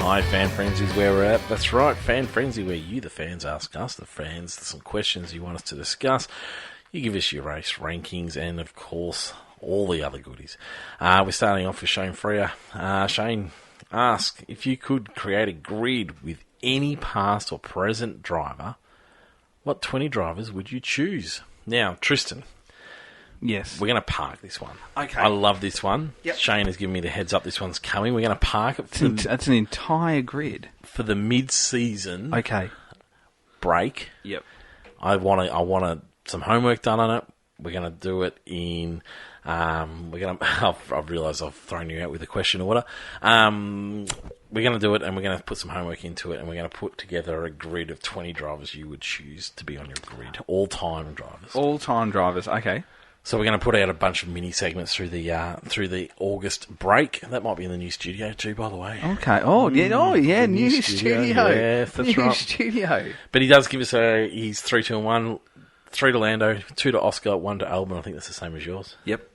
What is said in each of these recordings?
Hi, Fan Frenzy is where we're at. That's right, Fan Frenzy, where you, the fans, ask us, the fans, some questions you want us to discuss. You give us your race rankings and, of course, all the other goodies. We're starting off with Shane Freer. Shane asked if you could create a grid with any past or present driver, what 20 drivers would you choose? Now, Tristan. Yes. We're going to park this one. Okay. I love this one. Yep. Shane has given me the heads up this one's coming. We're going to park it That's an entire grid. for the mid-season Okay. break. Yep. I want some homework done on it. We're going to do it in... I've realised I've thrown you out with a question order. We're going to do it, and we're going to put some homework into it, and we're going to put together a grid of 20 drivers you would choose to be on your grid. All-time drivers. All-time drivers. Okay. So we're going to put out a bunch of mini segments through the August break. That might be in the new studio too, by the way. Okay. Oh, yeah. Oh, yeah. The New studio. Yeah, that's new right. studio. But he does give us he's 3, 2, and 1. 3 to Lando, 2 to Oscar, 1 to Albon. I think that's the same as yours. Yep.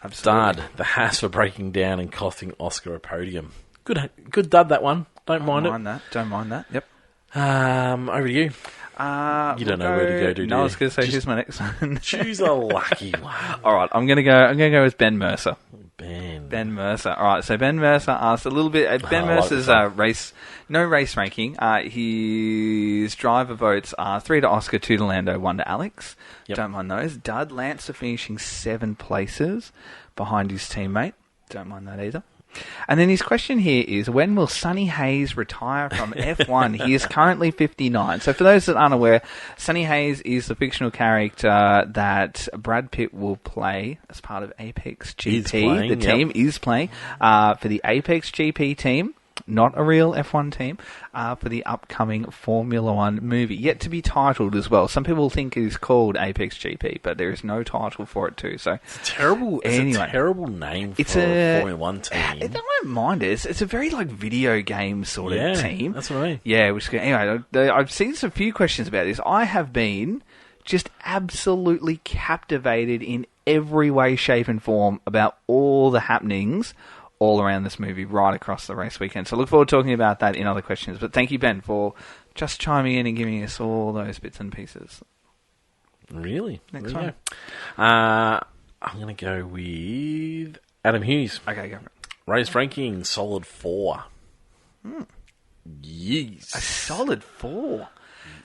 Absolutely. Dud, the Haas for breaking down and costing Oscar a podium. Good dud, that one. Don't mind it. Don't mind that. Yep. Over to you. You don't know where to go, do you? No, I was going to say, here's my next one. Choose a lucky one. All right, I'm going to go with Ben Mercer. Ben Mercer. All right, so Ben Mercer asked a little bit. Ben Mercer's race ranking. His driver votes are 3 to Oscar, 2 to Lando, 1 to Alex. Yep. Don't mind those. Dud Lancer finishing 7 places behind his teammate. Don't mind that either. And then his question here is, when will Sonny Hayes retire from F1? He is currently 59. So for those that aren't aware, Sonny Hayes is the fictional character that Brad Pitt will play as part of Apex GP. The team is playing for the Apex GP team. Not a real F1 team, for the upcoming Formula One movie. Yet to be titled as well. Some people think it is called Apex GP, but there is no title for it too. So it's a terrible name for a Formula One team. I don't mind it. It's a very video game sort of team. That's what I mean. Yeah, anyway, I've seen some few questions about this. I have been just absolutely captivated in every way, shape and form about all the happenings all around this movie right across the race weekend. So look forward to talking about that in other questions. But thank you, Ben, for just chiming in and giving us all those bits and pieces. Really? Next one. I'm going to go with Adam Hughes. Okay, go for it. Race ranking, solid 4. Yes. A solid 4.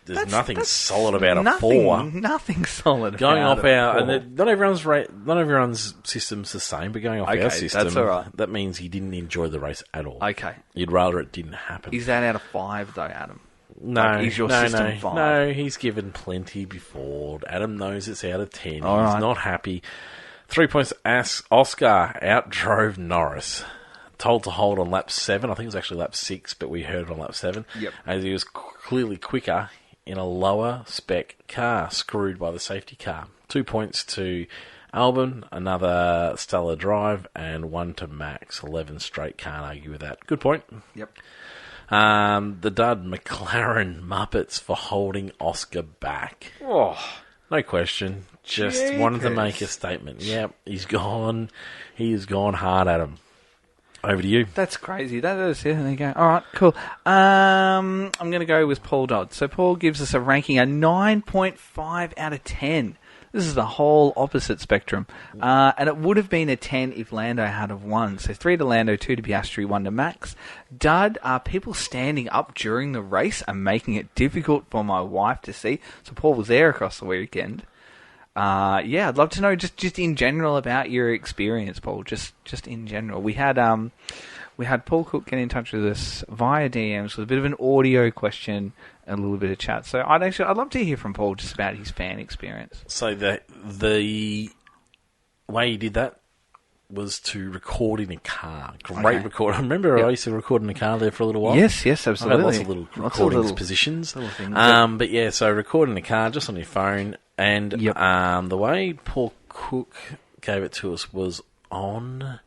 There's nothing solid about a nothing, 4. Nothing solid going about off a 4. not everyone's system's the same, but going off our system, that's all right. That means he didn't enjoy the race at all. Okay. You'd rather it didn't happen. Is that out of 5 though, Adam? No, is your system 5? No, he's given plenty before. Adam knows it's out of 10. All he's right. not happy. 3 points. Oscar outdrove Norris. Told to hold on lap 7. I think it was actually lap 6, but we heard it on lap 7. Yep. As he was clearly quicker in a lower spec car, screwed by the safety car. 2 points to Albon, another stellar drive, and 1 to Max. 11 straight, can't argue with that. Good point. Yep. The dud McLaren Muppets for holding Oscar back. Oh, no question. Just Jeepers. wanted to make a statement. Yep, he's gone. He has gone hard at him. Over to you. That's crazy. That is, yeah, there you go. All right, cool. I'm going to go with Paul Dodd. So Paul gives us a ranking, a 9.5 out of 10. This is the whole opposite spectrum. And it would have been a 10 if Lando had have won. So 3 to Lando, 2 to Piastri, 1 to Max. Dud, people standing up during the race and making it difficult for my wife to see. So Paul was there across the weekend. I'd love to know just in general about your experience, Paul. Just in general. We had Paul Cook get in touch with us via DMs with a bit of an audio question and a little bit of chat. So I'd love to hear from Paul just about his fan experience. So the way he did that was to record in a car. Great record. I remember I used to record in a car there for a little while. Yes, absolutely. I had lots of little recording positions. Little things, But yeah, so record in a car just on your phone. And the way Paul Cook gave it to us was on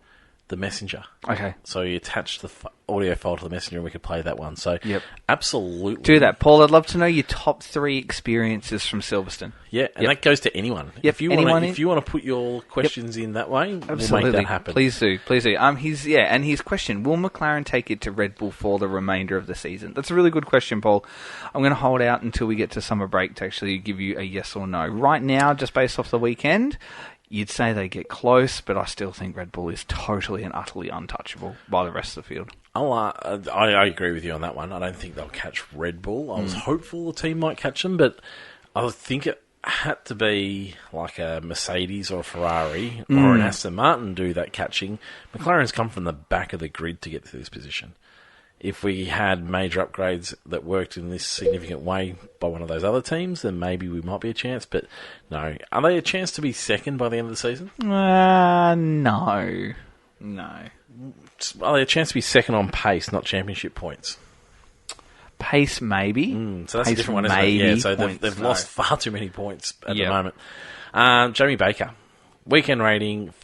the Messenger. Okay. So you attach the audio file to the Messenger and we could play that one. So Yep. absolutely. Do that. Paul, I'd love to know your top 3 experiences from Silverstone. Yeah, and that goes to anyone. Yep, If you anyone want to put your questions in that way, Absolutely. we'll make that happen. Please do. Please do. And his question, will McLaren take it to Red Bull for the remainder of the season? That's a really good question, Paul. I'm going to hold out until we get to summer break to actually give you a yes or no. Right now, just based off the weekend, you'd say they get close, but I still think Red Bull is totally and utterly untouchable by the rest of the field. I agree with you on that one. I don't think they'll catch Red Bull. I was hopeful the team might catch them, but I think it had to be like a Mercedes or a Ferrari or an Aston Martin do that catching. McLaren's come from the back of the grid to get to this position. If we had major upgrades that worked in this significant way by one of those other teams, then maybe we might be a chance. But no. Are they a chance to be second by the end of the season? No. Are they a chance to be second on pace, not championship points? Pace, maybe. So that's Pace, a different one, isn't maybe. it? Yeah, so Points, they've no. lost far too many points at the Yep. moment. Jamie Baker, weekend rating,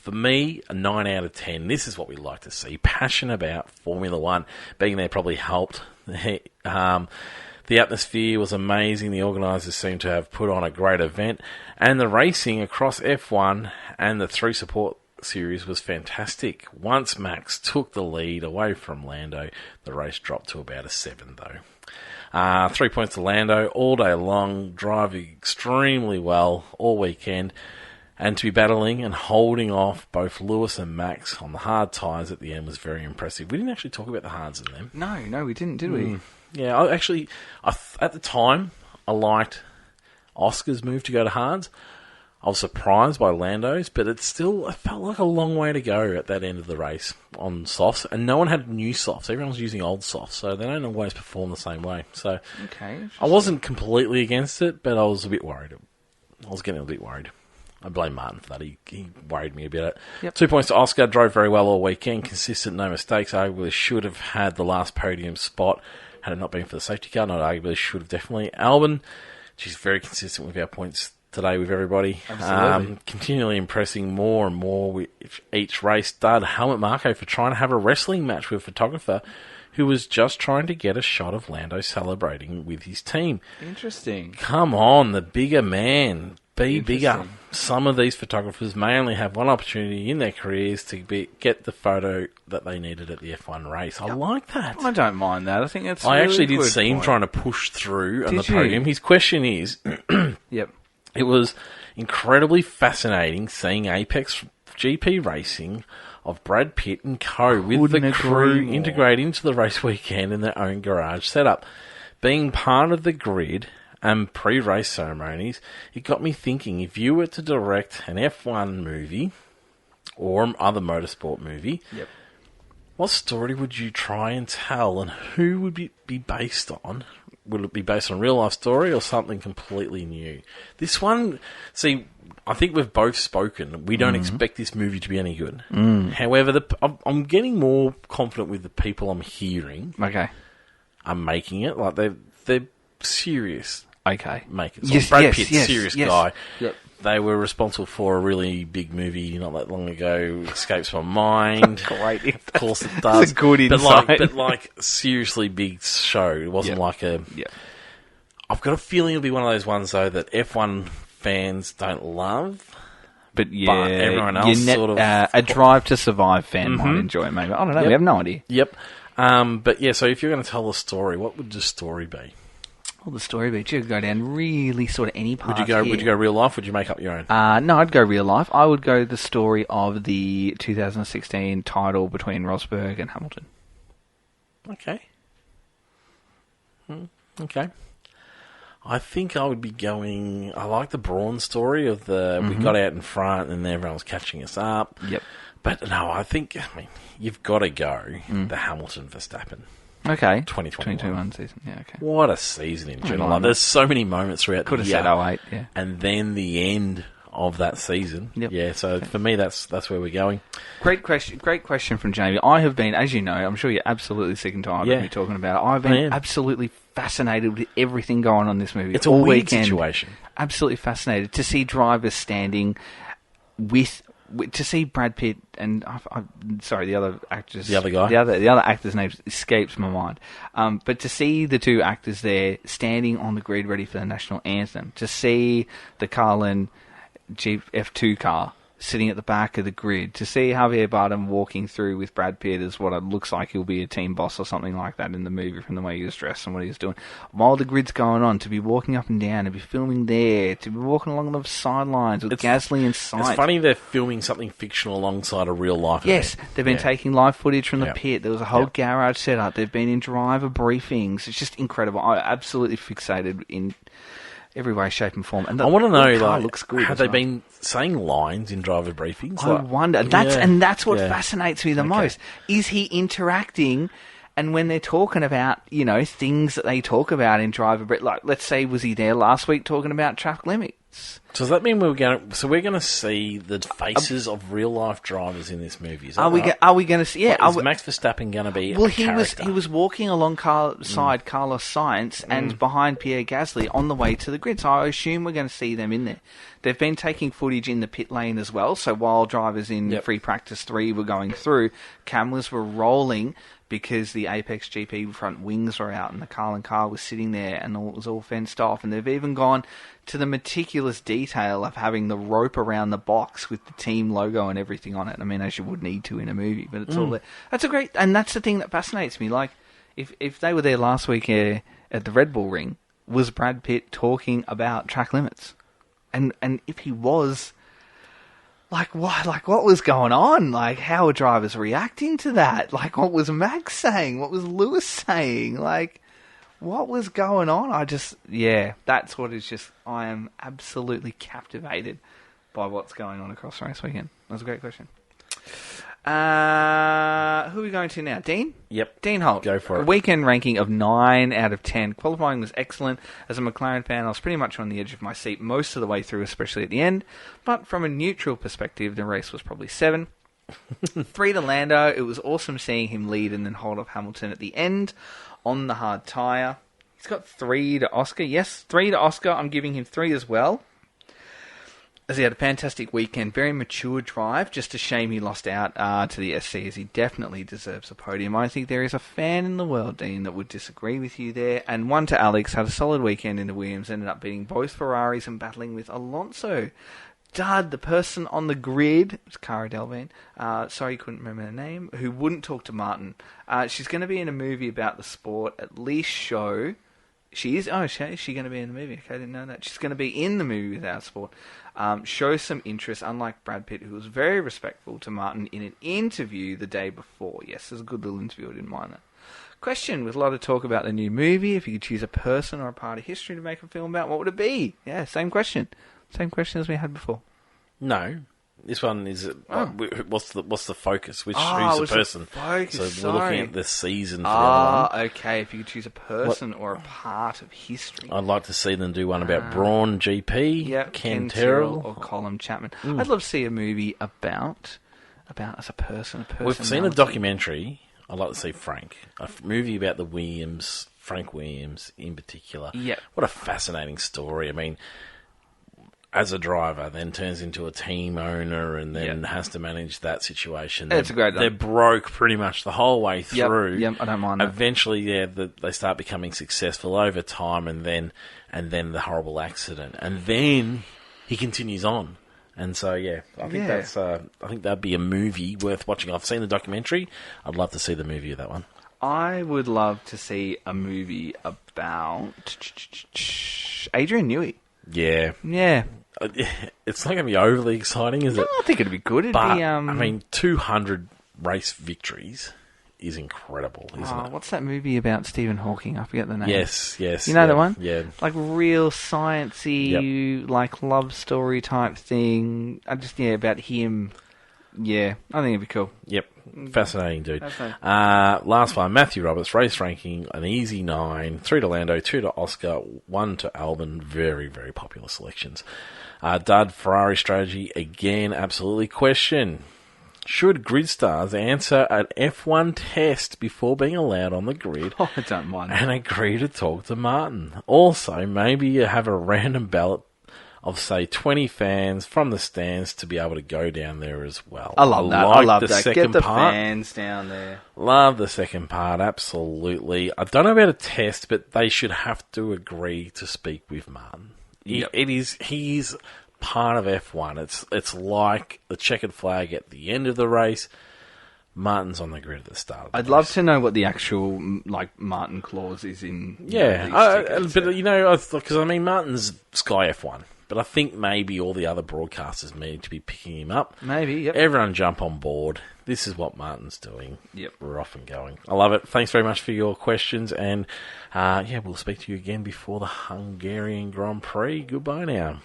for me, a 9 out of 10. This is what we like to see. Passion about Formula One. Being there probably helped. The atmosphere was amazing. The organisers seem to have put on a great event. And the racing across F1 and the 3 support series was fantastic. Once Max took the lead away from Lando, the race dropped to about a 7, though. 3 points to Lando all day long, driving extremely well all weekend. And to be battling and holding off both Lewis and Max on the hard tyres at the end was very impressive. We didn't actually talk about the hards in them. No, we didn't, did we? Yeah, at the time, I liked Oscar's move to go to hards. I was surprised by Lando's, but it felt like a long way to go at that end of the race on softs. And no one had new softs. Everyone was using old softs, so they don't always perform the same way. So Okay. I wasn't completely against it, but I was a bit worried. I was getting a bit worried. I blame Martin for that. He worried me a bit. Yep. 2 points to Oscar. Drove very well all weekend. Consistent, no mistakes. Arguably should have had the last podium spot had it not been for the safety car. Not arguably, should have definitely. Albon, she's very consistent with our points today with everybody. Absolutely. Continually impressing more and more with each race. Dud Helmut Marko for trying to have a wrestling match with a photographer who was just trying to get a shot of Lando celebrating with his team. Interesting. Come on, the bigger man. Be bigger. Interesting. Some of these photographers may only have one opportunity in their careers to get the photo that they needed at the F1 race. I like that. I don't mind that. I think it's. I really actually did good see him point. trying to push through on the Did you? podium. His question is, Yep. it was incredibly fascinating seeing Apex GP racing of Brad Pitt and co. with Couldn't the crew agree more. integrate into the race weekend in their own garage setup. Being part of the grid and pre-race ceremonies, it got me thinking, if you were to direct an F1 movie or other motorsport movie, Yep. what story would you try and tell, and who would it be based on? Would it be based on a real-life story or something completely new? This one, see, I think we've both spoken. We don't expect this movie to be any good. However, I'm getting more confident with the people I'm hearing Okay. are making it. Like, they're serious Okay. makers. Yes, Brad yes, Pitt, yes, serious yes. guy. Yep. They were responsible for a really big movie not that long ago. Escapes my mind. Great. Of course it does. That's a good but insight. like seriously big show. It wasn't Yep. like a. Yep. I've got a feeling it'll be one of those ones though that F1 fans don't love. But yeah, everyone else sort of- a Drive to Survive fan might enjoy. Maybe I don't know. Yep. We have no idea. Yep. But yeah, so if you're going to tell a story, what would the story be? Well, the story beat you could go down really sort of any path. Would you go real life? Would you make up your own? No, I'd go real life. I would go the story of the 2016 title between Rosberg and Hamilton. Okay. Okay. I think I would be going. I like the Braun story of we got out in front and everyone was catching us up. Yep. But no, I mean, you've got to go the Hamilton Verstappen. Okay. 2021 season. Yeah. Okay. What a season in general. no. Like, there's so many moments throughout Could the have year. said 08. Yeah. And then the end of that season. Yep. Yeah, so for me, that's where we're going. Great question from Jamie. I have been, as you know, I'm sure you're absolutely sick and tired Yeah. of me talking about it. I've I been am. absolutely fascinated with everything going on in this movie. It's a all weird weekend. situation. Absolutely fascinated to see drivers standing with to see Brad Pitt and sorry, the other actress, The other guy? the other actor's name escapes my mind. But to see the two actors there standing on the grid ready for the national anthem, to see the Carlin Jeep F2 car sitting at the back of the grid, to see Javier Bardem walking through with Brad Pitt as what it looks like he'll be a team boss or something like that in the movie from the way he was dressed and what he was doing. While the grid's going on, to be walking up and down, to be filming there, to be walking along the sidelines with Gasly in sight. It's funny they're filming something fictional alongside a real life Yes, event. they've been taking live footage from the Yep. pit. There was a whole Yep. garage set up. They've been in driver briefings. It's just incredible. I absolutely fixated in every way, shape, and form. And I want to know, the car like, looks good. have as they well. been saying lines in driver briefings? I wonder. That's what Yeah. fascinates me the Okay. most. Is he interacting? And when they're talking about, things that they talk about in driver, like, let's say, was he there last week talking about track limits? So does that mean we're going to see the faces of real life drivers in this movie? Is that Are we? right? Are we going to see? Yeah. Like, is Max Verstappen going to be Well, a he character? was walking alongside Carlos Sainz and behind Pierre Gasly on the way to the grid. So I assume we're going to see them in there. They've been taking footage in the pit lane as well. So while drivers in Yep. free practice 3 were going through, cameras were rolling because the Apex GP front wings were out and the Carlin car was sitting there and it was all fenced off. And they've even gone to the meticulous detail of having the rope around the box with the team logo and everything on it. I mean, as you would need to in a movie, but it's all there. That's and that's the thing that fascinates me. Like, if they were there last week at the Red Bull Ring, was Brad Pitt talking about track limits? And if he was, like what was going on? Like, how were drivers reacting to that? Like, what was Max saying? What was Lewis saying? Like, what was going on? That's what is just, I am absolutely captivated by what's going on across race weekend. That's a great question. Who are we going to now? Dean? Yep. Dean Holt. Go for it. A weekend ranking of 9 out of 10. Qualifying was excellent. As a McLaren fan, I was pretty much on the edge of my seat most of the way through, especially at the end. But from a neutral perspective, the race was probably 7. 3 to Lando. It was awesome seeing him lead and then hold off Hamilton at the end on the hard tyre. He's got 3 to Oscar. Yes, 3 to Oscar. I'm giving him 3 as well, as he had a fantastic weekend. Very mature drive. Just a shame he lost out to the SC, as he definitely deserves a podium. I think there is a fan in the world, Dean, that would disagree with you there. And 1 to Alex. Had a solid weekend in the Williams. Ended up beating both Ferraris and battling with Alonso. Dud, the person on the grid, it was Cara Delevingne, sorry, couldn't remember her name, who wouldn't talk to Martin. She's going to be in a movie about the sport, at least show. She is? Oh, is she going to be in the movie? Okay, I didn't know that. She's going to be in the movie with our sport. Show some interest, unlike Brad Pitt, who was very respectful to Martin in an interview the day before. Yes, it was a good little interview, I didn't mind that. Question, with a lot of talk about the new movie, if you could choose a person or a part of history to make a film about, what would it be? Yeah, same question. Same question as we had before. No. This one is what's the focus? Who's Oh, the it's the person? focus, So we're looking sorry. at the season for the other one. Okay. If you could choose a person or a part of history. I'd like to see them do one about Braun GP, Yeah, Ken Tyrrell Terrell. or Colin Chapman. I'd love to see a movie about as a person. We've seen a documentary. I'd like to see Frank. A movie about the Williams, Frank Williams in particular. Yeah. What a fascinating story. I mean, as a driver, then turns into a team owner and then has to manage that situation. It's a great one. They're broke pretty much the whole way through. Yep, I don't mind that. Eventually, they start becoming successful over time, and then the horrible accident, and then he continues on. And so, I think that'd be a movie worth watching. I've seen the documentary. I'd love to see the movie of that one. I would love to see a movie about Adrian Newey. Yeah. Yeah. It's not going to be overly exciting, is it? I think it'd be good. It'd But, be, I mean, 200 race victories is incredible, isn't it? What's that movie about Stephen Hawking? I forget the name. Yes. You know the one? Yeah. Like real sciencey, like love story type thing. About him. Yeah, I think it'd be cool. Yep. Fascinating, dude. Fascinating. Last one, Matthew Roberts, race ranking, an easy 9, 3 to Lando, 2 to Oscar, 1 to Albon. Very, very popular selections. Dud, Ferrari strategy, again, absolutely. Question, should grid stars answer an F1 test before being allowed on the grid Oh, I don't mind that. and agree to talk to Martin? Also, maybe you have a random ballot of, say, 20 fans from the stands to be able to go down there as well. I love that. like I love the that. second Get the part. fans down there. Love the second part, absolutely. I don't know about a test, but they should have to agree to speak with Martin. Yep. He's part of F1. It's like the checkered flag at the end of the race. Martin's on the grid at the start of the I'd race. love to know what the actual Martin clause is in. Yeah, these but tickets. because I mean Martin's Sky F1, but I think maybe all the other broadcasters need to be picking him up. Maybe. Yep. Everyone jump on board. This is what Martin's doing. Yep. We're off and going. I love it. Thanks very much for your questions, and we'll speak to you again before the Hungarian Grand Prix. Goodbye now.